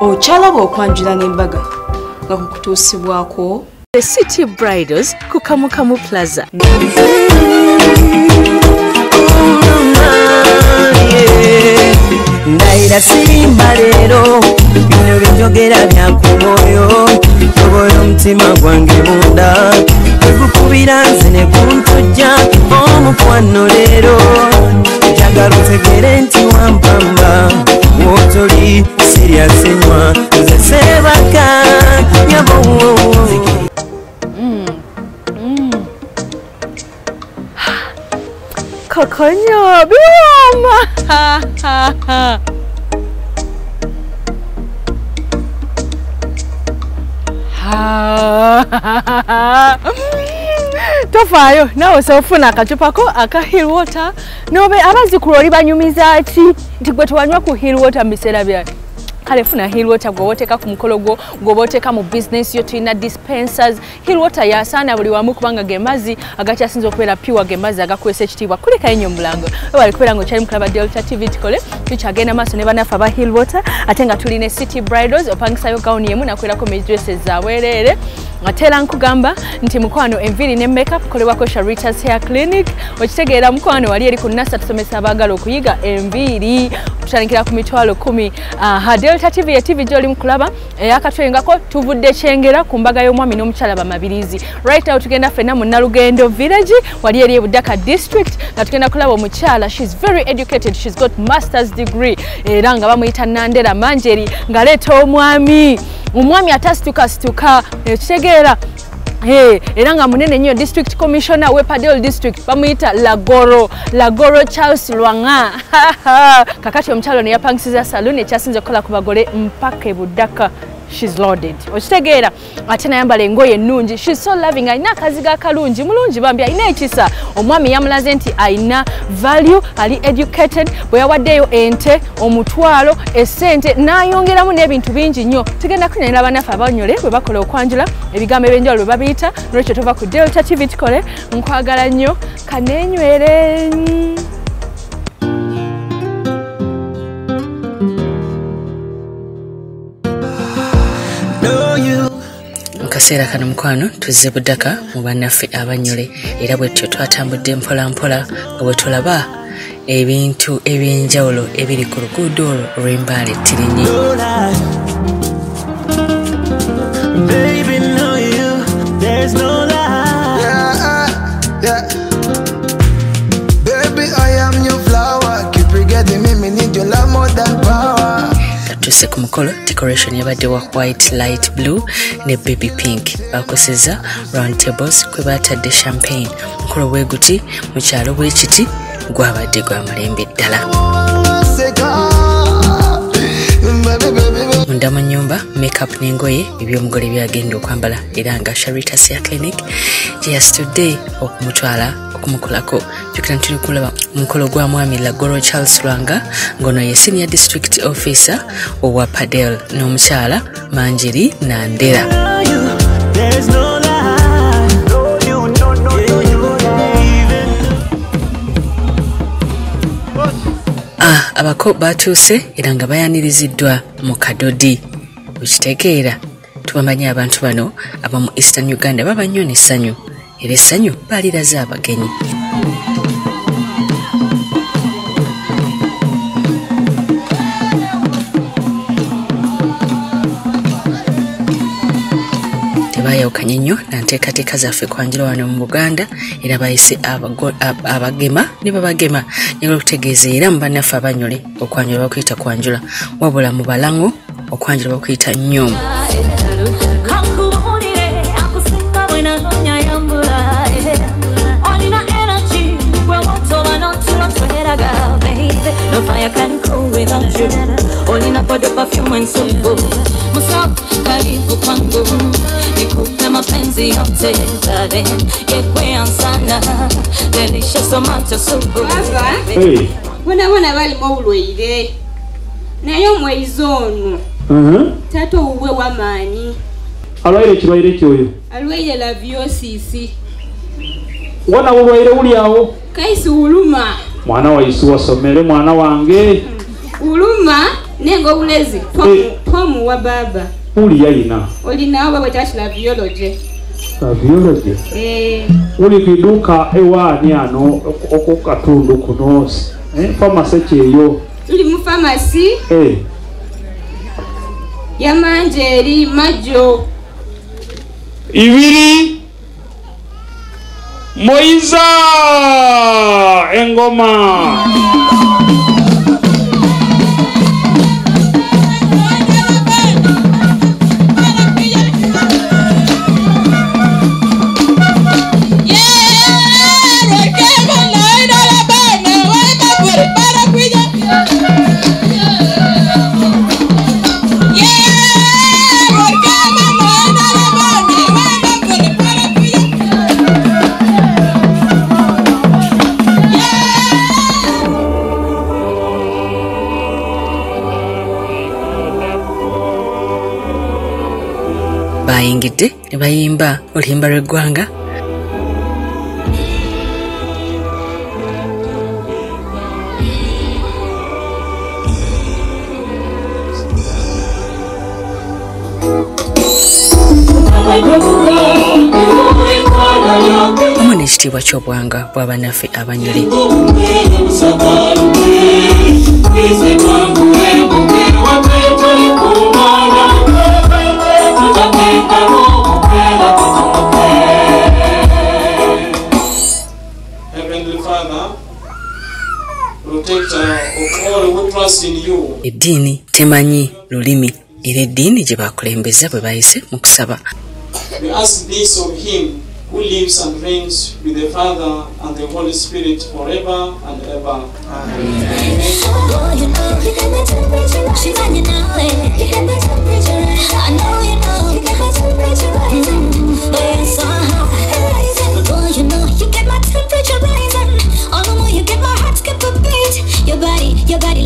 Ochalaba okwanjula n'embaga nga kukutuusibwako The City Bridals ku Kamukamu Plaza. Ndaira sirimba lero bino binjogera byakumoyo toboyo omutima gwange munda ekukubira nze ne kuntujja omukwano lero njagala otegere nti wampamba wotoli siryasenywa nze sebaka nyabo. Kokonyo biwoma. Tofayo nawe sofuna akachupako aka Hill Water nobe abazi kuloli banyumiza ati nti gwe twanywa ku Hill Water mbisera bya kale funa Hill Water gwoteka ku mukolo gwo gwoboteka mu business yo tulina dispensers. Hill Water yasana buli wamu kubanga gemazi agakyasinza okubeera pure gemazi agakwesa ekitiibwa kuleka ennyo mulango bali kubera ngo kyali mukulaba Delta TV tikole tukyagenda maaso ne banafa aba Hill Water ate nga tulina City Bridals opangisayo gown yemu nakwerako dresses za weerere atera nkugamba nti mukwano enviri ne makeup kolebwako Sharita's Hair Clinic okitegeera mukwano wali eri ku nasa tusomesa abagala okuyiga enviri tutandikira ku mitwalo 10 Delta TV ya TV joli mukulaba yakatwengako tuvudde kyengera ku mbaga y'omwami n'omukyala bamabirizi right now tugenda fena mu Nalugendo village wali eri Budaka district nga tugenda kulaba omukyala. She's very educated, she's got master's degree era nga bamuyita Nandera Manjeri nga leeta omwami atasituka ekitegeera era nga munene nnyo district commissioner we Padel district bamuyita Lagoro Charles Lwanga. Kakati omukyalo ne yapangisiza saloon ekyasinze okukola ku bagole mpaka Budaka. She's loaded. Okitegeera ate nayambala engoye ennungi. She's so loving. Alina akaziga akalungi mulungi bambi alina ekisa. Omwami yamulaze nti alina value, ali educated. Bwe yawaddeyo ente omutwalo essente n'ayongeramu n'ebintu bingi nnyo. Tugenda kunyanyira banafe abanyole bwe bakola okwanjula ebigambo ebyenjawulo bwe babiyita n'ekyo tova ku Delta TV tukole nkwagala nnyo kanenywere. Kaseera kano mukwano tuzze Budaka mu bannaffe abanyole era bwetyo twatambudde mpola mpola nga bwe tulaba ebintu ebyenjawulo ebiri ku luguudo olwo olw'Embale Tirinyi. Tuse ku mukolo decoration yabadde wa white, light blue ne baby pink bakoseza round tables kwe batadde champagne. Mukolo bwe guti mu kyalo bwe kiti gwabadde gwa mulembe ddala. Munda mu nnyumba makeup n'engoye eby'omugole byagenda okwambala era nga Sharita's Hair Clinic gye yasitudde okumutwala okumukolako. Jukira tuli kulaba mukolo gwa mwami Lagoro Charles Lwanga ngono ye senior district officer owa Padel n'omukyala Manjeri Nandera. Abako batuuse era nga bayaniriziddwa mu Kadodi. Okitegeera tubamanyi abantu bano abamu Eastern Uganda baba nnyo n'essanyu era essanyu baliraze abagenyi. Tebayawukanye nnyo na nteekateeka zaffe kwanjula wano mu Buganda era bayise abagema ne babagema njagala okutegeeza era mu bannaffe abanyole okwanjula bakuyita kwanjula wabula mu balango okwanjula bakuyita nnyomu. Bona bali mobulweire naye omwezi ono tato uwe wamaanyi alwaire kirwaire kyoyo alwaire la VOCC wana ulwaire uli awo kaisi uluma mwana wa Yesu wasomere mwana wange uluma Nengo ulezi tomu wa baba. Uli yaina. Olina baba tashila biology. Biology. Uli kiduka ewani ano okukatundu kunosi. Pharmacy cheyo. Uli mu pharmacy? Yamanjeri majo. Ibiri Moiza engoma. Bayingidde ne bayimba oluyimba lw'eggwanga. Omwana ekitiibwa ky'obwanga bw'abannaffe abanyole. Heavenly Father, protector of all who trust in you. Eddiini temanyi lulimi era eddiini gye bakulembeza bwe bayise mu kusaba. We ask this of him who lives and reigns with the Father and the Holy Spirit forever and ever. Amen.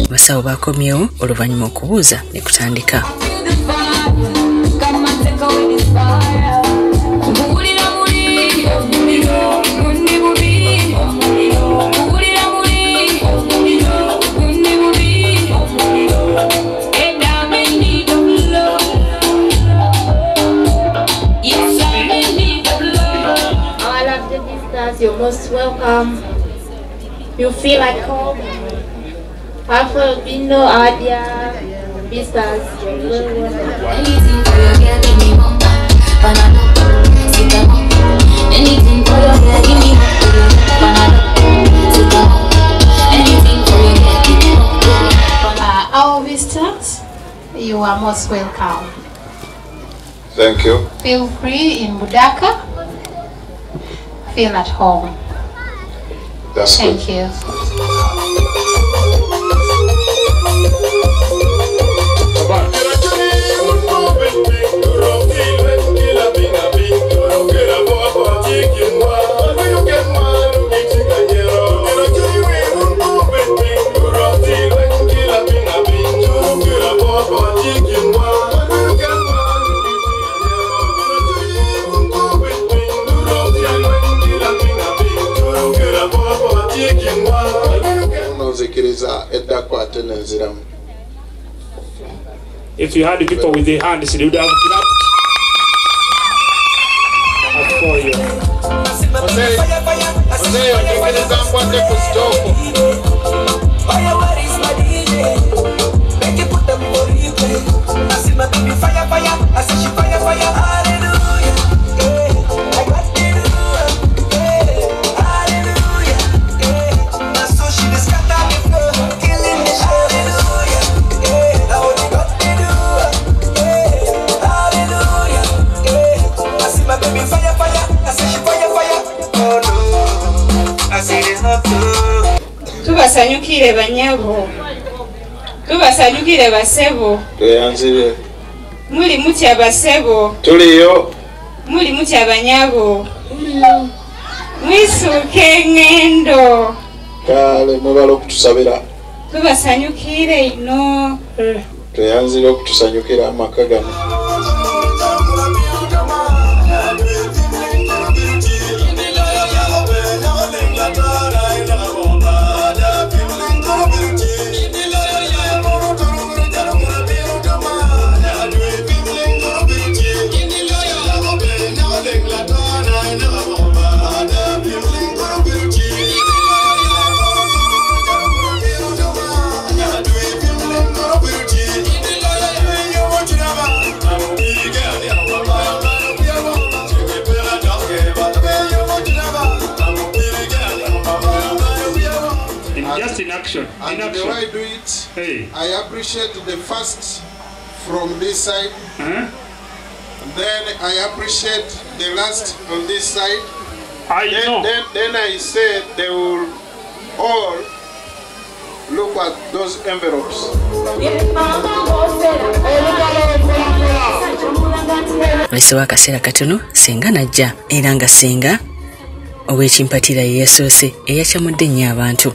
Abasawo bakomyewo oluvannyuma okubuuza ne kutandika. You're most welcome. You feel like home. After Bino, Adia, visitors, you're very welcome. Anything for your girl, give me mama. Banana, sit down. Anything for your girl, give me banana, sit down. Anything for your girl, give me mama. Our visitors, you are most welcome. Thank you. Feel free in Budaka. Feel at home. That's Thank good. you. If you had the people with their hands, they would have clapped for you. Tubasanyukire banyabo. Tubasanyukire basebo. Tuyanzire. Muli mutya basebo. Tuliyo. Muli mutya banyabo. Mwisuke ngendo. Kale mubalo kutusabira. Tubasanyukire ino. Tuyanzire okutusanyukira amaka gano. And the way I do it, I appreciate the first from this side. Then I appreciate the last on this side. Then I said they will all look at those envelopes. Walisowa akaseera katono senga najja era nga senga ow'ekimpatira yeesoose eyakyamudde nnyo abantu.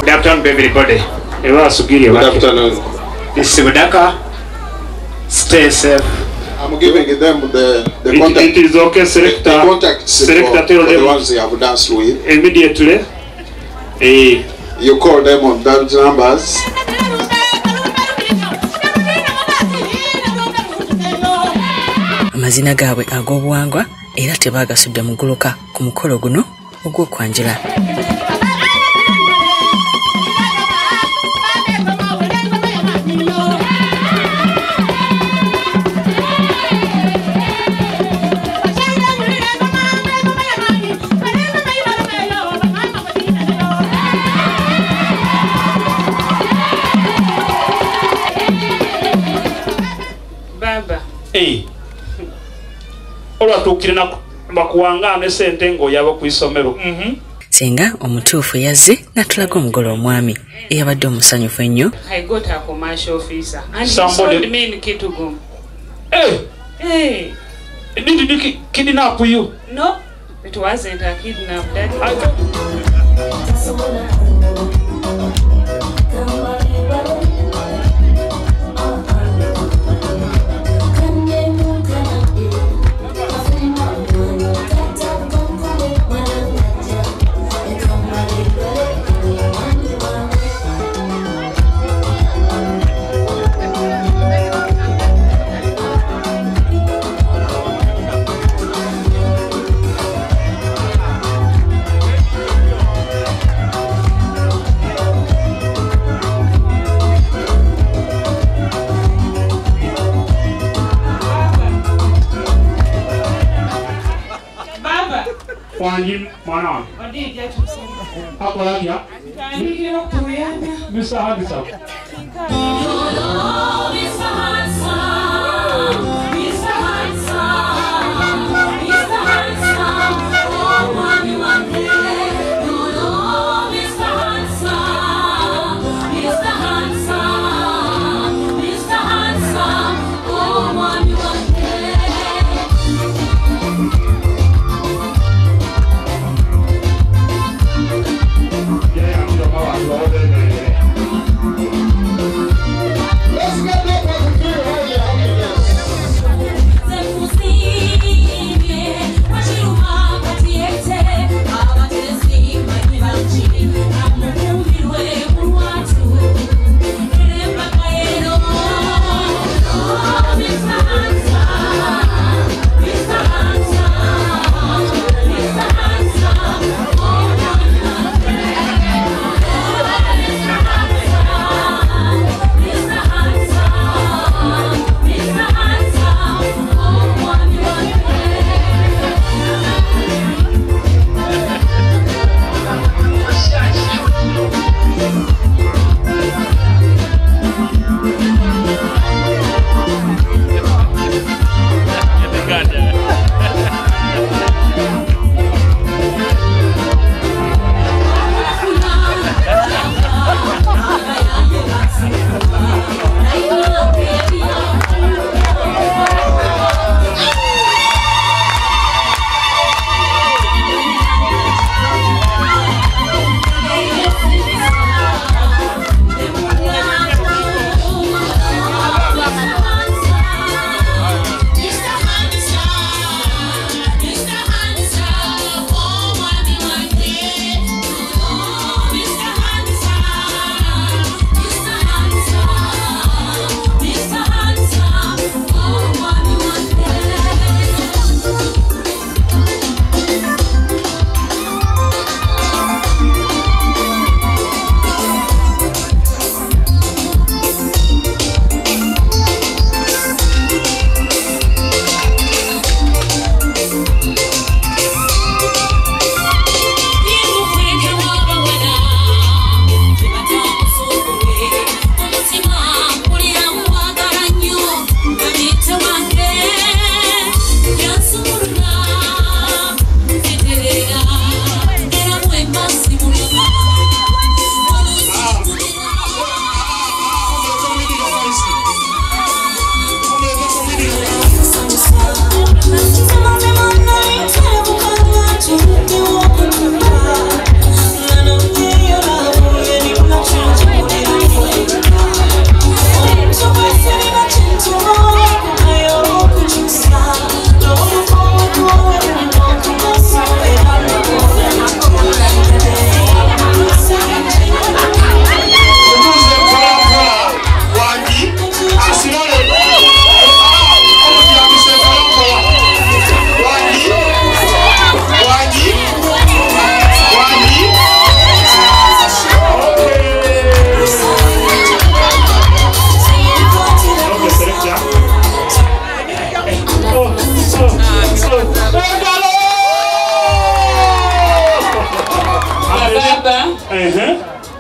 Good afternoon, everybody. Good afternoon. This is Budaka. Stay safe. I'm giving them the contact. It is okay, select the contacts for the ones they have danced with. Immediately. You call them on those numbers. Amazina gaabwe ag'obuwangwa era tebaagasudde muguluka ku mukolo guno ogw'okwanjula. Olwatukirina bakuwangana esente ng'oyaba ku isomero. Senga omutuufu yazze n'atulaga omugole omwami eyabadde omusanyufu ennyo. I got a commercial officer and he sold me in Kitugum. Hey, did he kidnap you? No, it wasn't a kidnap. Akolagia. Mr. Handsome.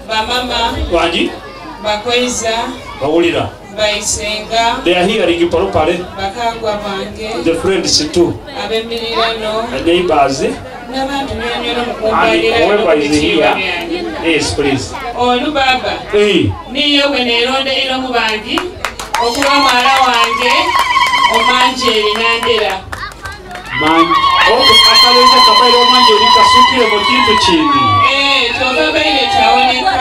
Bamama Wanji Bakweza Bawulira Baisenga They are hearing Parupare Bakagwa bange The friends too Abemirirano The neighbors Nabantu nyonyono whoever is here Yes please Olubaba Niyo weneronde ilo mubangi Okuwa mara wange Omanjeri nandera Man akaleza kabairo omanjeri kasukire mu kintu kindi Toba baile taoneka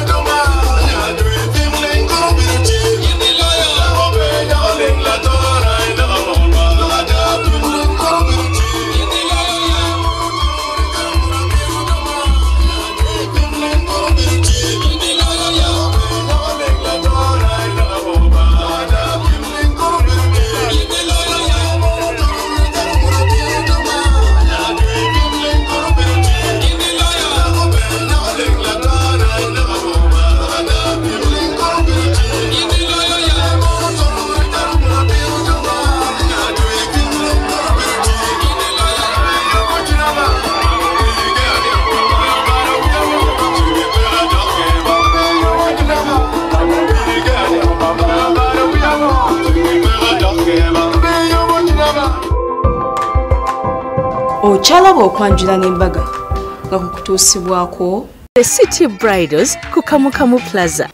Don't okyalaba okwanjula n'embaga nga kukutuusibwako The City Bridals ku Kamukamu Plaza.